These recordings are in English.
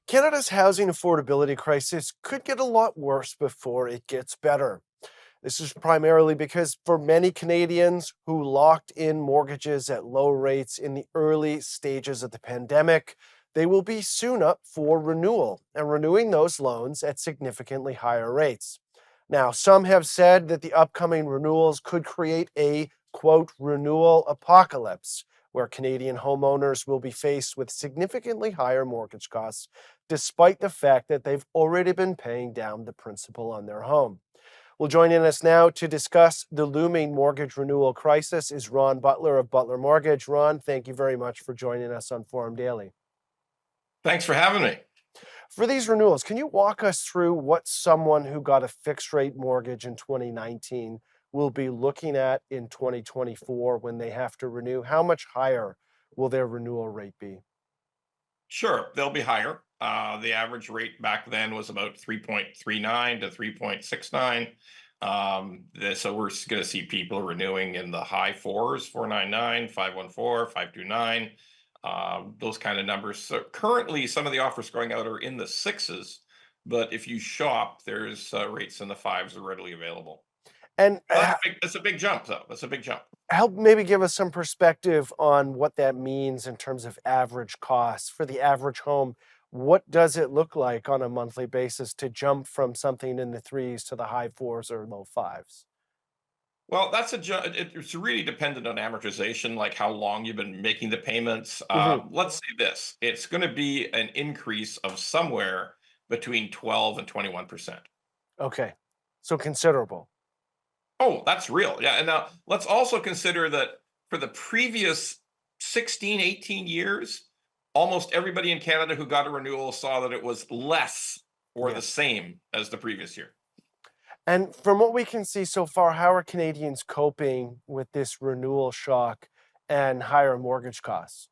Canada's housing affordability crisis could get a lot worse before it gets better. This is primarily because for many Canadians who locked in mortgages at low rates in the early stages of the pandemic, they will be soon up for renewal and renewing those loans at significantly higher rates. Now, some have said that the upcoming renewals could create a quote renewal apocalypse, where Canadian homeowners will be faced with significantly higher mortgage costs, despite the fact that they've already been paying down the principal on their home. Well, joining us now to discuss the looming mortgage renewal crisis is Ron Butler of Butler Mortgage. Ron, thank you very much for joining us on Forum Daily. Thanks for having me. For these renewals, can you walk us through what someone who got a fixed rate mortgage in 2019 will be looking at in 2024 when they have to renew? How much higher will their renewal rate be? Sure, they'll be higher. The average rate back then was about 3.39 to 3.69. So we're going to see people renewing in the high fours, 499, 514, 529, those kind of numbers. So currently, some of the offers going out are in the sixes, but if you shop, there's rates in the fives are readily available. And That's a big jump, though. That's a big jump. help maybe give us some perspective on what that means in terms of average costs for the average home. What does it look like on a monthly basis to jump from something in the threes to the high fours or low fives? Well, it's really dependent on amortization, like how long you've been making the payments. Hmm. Let's say this, it's going to be an increase of somewhere between 12 and 21%. Okay, so considerable. Oh, that's real. Yeah. And now let's also consider that for the previous 16, 18 years, almost everybody in Canada who got a renewal saw that it was less or Yeah. the same as the previous year. And from what we can see so far, how are Canadians coping with this renewal shock and higher mortgage costs?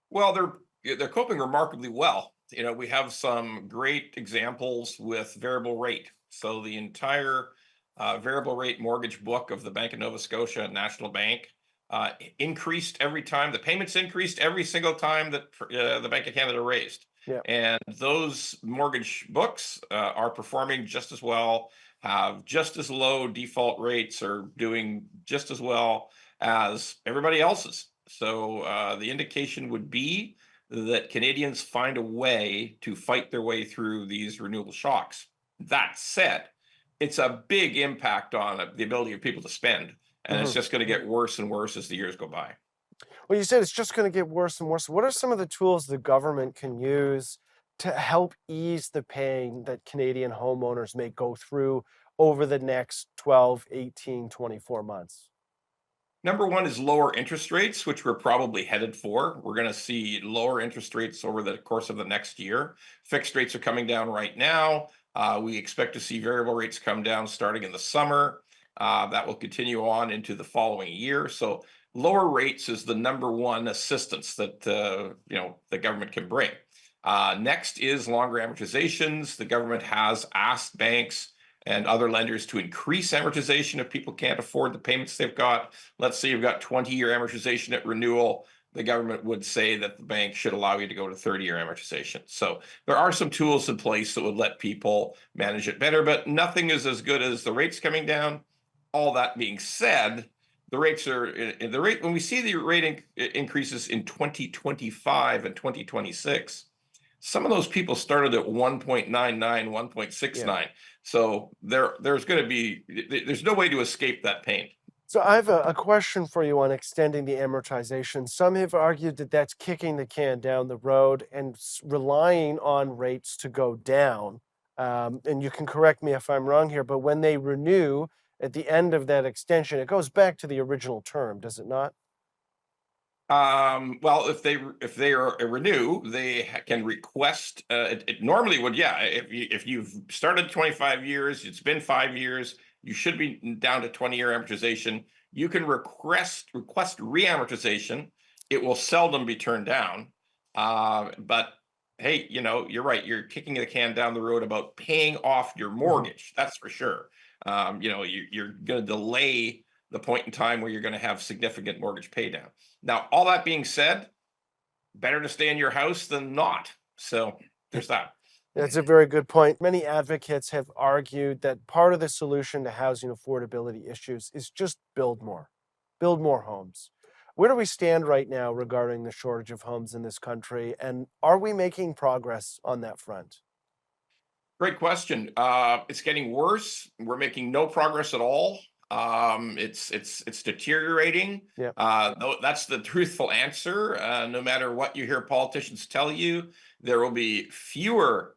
Well, they're coping remarkably well. We have some great examples with variable rate. So the entire variable rate mortgage book of the Bank of Nova Scotia and National Bank increased every time. The payments increased every single time that the Bank of Canada raised. Yeah. And those mortgage books are performing just as well, have just as low default rates, are doing just as well as everybody else's. So the indication would be that Canadians find a way to fight their way through these renewable shocks. That said, it's a big impact on the ability of people to spend, and it's Hmm. just going to get worse and worse as the years go by. Well, you said it's just going to get worse and worse. What are some of the tools the government can use to help ease the pain that Canadian homeowners may go through over the next 12, 18, 24 months? Number one is lower interest rates, which we're probably headed for. We're going to see lower interest rates over the course of the next year. Fixed rates are coming down right now. We expect to see variable rates come down starting in the summer. That will continue on into the following year. So lower rates is the number one assistance that the government can bring. Next is longer amortizations. The government has asked banks and other lenders to increase amortization if people can't afford the payments they've got. Let's say you've got 20-year amortization at renewal. The government would say that the bank should allow you to go to 30-year amortization. So there are some tools in place that would let people manage it better, but nothing is as good as the rates coming down. All that being said, the rates are the rate when we see the rate increases in 2025 and 2026. Some of those people started at 1.99, Yeah. 1.69. So there's no way to escape that pain. So I have a question for you on extending the amortization. Some have argued that that's kicking the can down the road and relying on rates to go down. And you can correct me if I'm wrong here, but when they renew at the end of that extension, it goes back to the original term, does it not? Well, if they are a renew, they can request. It normally would, yeah. If you've started 25 years, it's been 5 years, you should be down to 20-year amortization. You can request reamortization. It will seldom be turned down. But hey, you're right. You're kicking the can down the road about paying off your Mhm. mortgage. That's for sure. You're going to delay the point in time where you're going to have significant mortgage pay down. Now, all that being said, better to stay in your house than not. So there's that. That's a very good point. Many advocates have argued that part of the solution to housing affordability issues is just build more homes. Where do we stand right now regarding the shortage of homes in this country? And are we making progress on that front? Great question. It's getting worse. We're making no progress at all. It's deteriorating. Yeah. That's the truthful answer. No matter what you hear politicians tell you, there will be fewer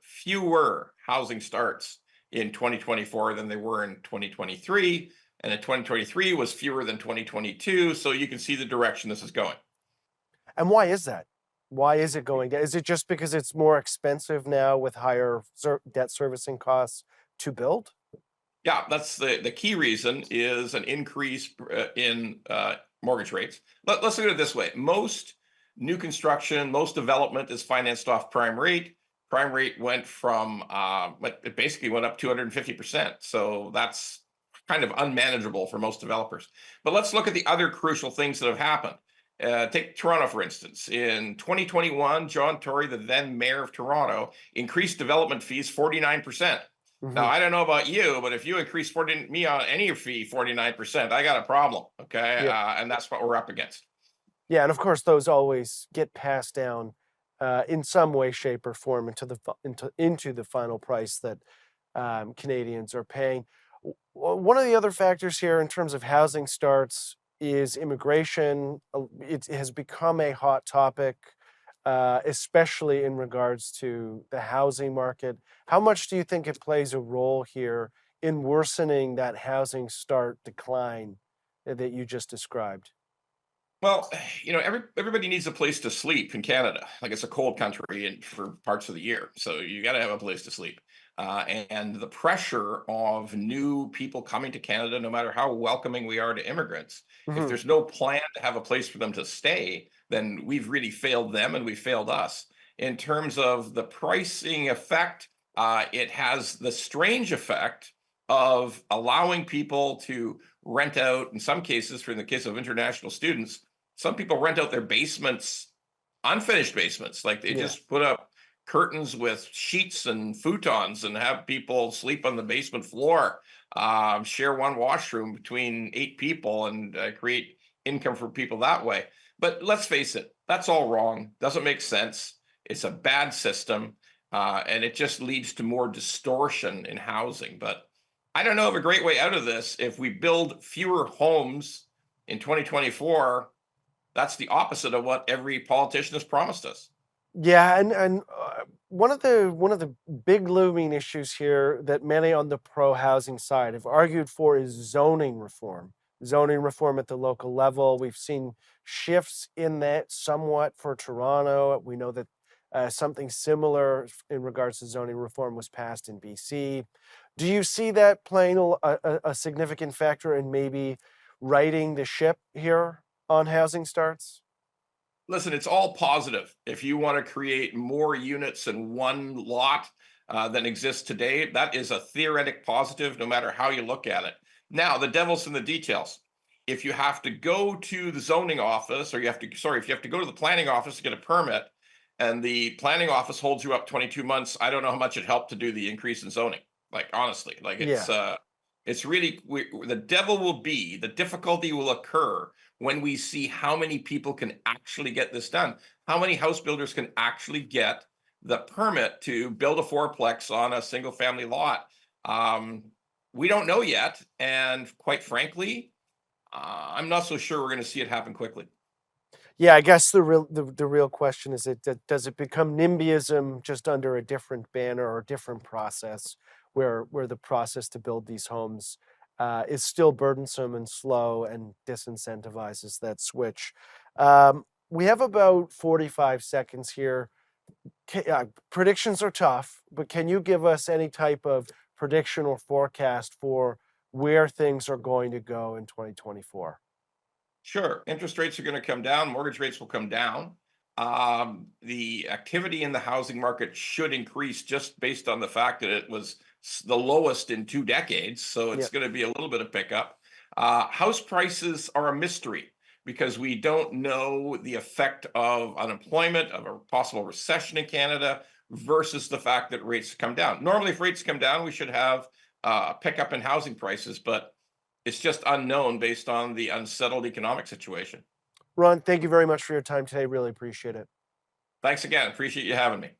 housing starts in 2024 than they were in 2023, and in 2023 was fewer than 2022. So you can see the direction this is going. And why is that? Why is it going down? Is it just because it's more expensive now with higher debt servicing costs to build? Yeah, that's the key reason is an increase in mortgage rates. Let's look at it this way. Most new construction, most development is financed off prime rate. Prime rate went from, it basically went up 250%. So that's kind of unmanageable for most developers. But let's look at the other crucial things that have happened. Take Toronto, for instance. In 2021, John Tory, the then mayor of Toronto, increased development fees 49%. Now, Hmm. I don't know about you, but if you increase 40, me on any fee 49%, I got a problem. Okay. Yep. And that's what we're up against. Yeah, and of course, those always get passed down in some way, shape, or form into the final price that Canadians are paying. One of the other factors here in terms of housing starts is immigration. It has become a hot topic, especially in regards to the housing market. How much do you think it plays a role here in worsening that housing start decline that you just described? Well, everybody needs a place to sleep in Canada. Like it's a cold country and for parts of the year, so you got to have a place to sleep. And the pressure of new people coming to Canada, no matter how welcoming we are to immigrants, if Hmm. there's no plan to have a place for them to stay, then we've really failed them and we failed us. In terms of the pricing effect, it has the strange effect of allowing people to rent out, in some cases, for in the case of international students, some people rent out their basements, unfinished basements. Like they Yeah. just put up curtains with sheets and futons and have people sleep on the basement floor, share one washroom between 8 people and create income for people that way. But let's face it, that's all wrong. Doesn't make sense. It's a bad system. And it just leads to more distortion in housing. But I don't know of a great way out of this. If we build fewer homes in 2024, that's the opposite of what every politician has promised us. Yeah, and one of the big looming issues here that many on the pro housing side have argued for is zoning reform. Zoning reform at the local level. We've seen shifts in that somewhat for Toronto. We know that something similar in regards to zoning reform was passed in BC. Do you see that playing a significant factor in maybe righting the ship here on housing starts? Listen, it's all positive. If you want to create more units in one lot than exists today, that is a theoretic positive, no matter how you look at it. Now, the devil's in the details. If you have to go to the zoning office, or if you have to go to the planning office to get a permit, and the planning office holds you up 22 months, I don't know how much it helped to do the increase in zoning. Like honestly, like Yeah. it's really the devil will be the difficulty will occur when we see how many people can actually get this done, how many house builders can actually get the permit to build a fourplex on a single family lot. Um, we don't know yet, and quite frankly, I'm not so sure we're going to see it happen quickly. Yeah, I guess the real question is does it become NIMBYism just under a different banner or a different process where the process to build these homes is still burdensome and slow and disincentivizes that switch. We have about 45 seconds here. Predictions are tough, but can you give us any type of prediction or forecast for where things are going to go in 2024? Sure, interest rates are going to come down, mortgage rates will come down. The activity in the housing market should increase just based on the fact that it was the lowest in 2 decades. So it's Yeah. going to be a little bit of pickup. House prices are a mystery because we don't know the effect of unemployment, of a possible recession in Canada. versus the fact that rates come down. Normally, if rates come down, we should have a pickup in housing prices, but it's just unknown based on the unsettled economic situation. Ron, thank you very much for your time today. Really appreciate it. Thanks again. Appreciate you having me.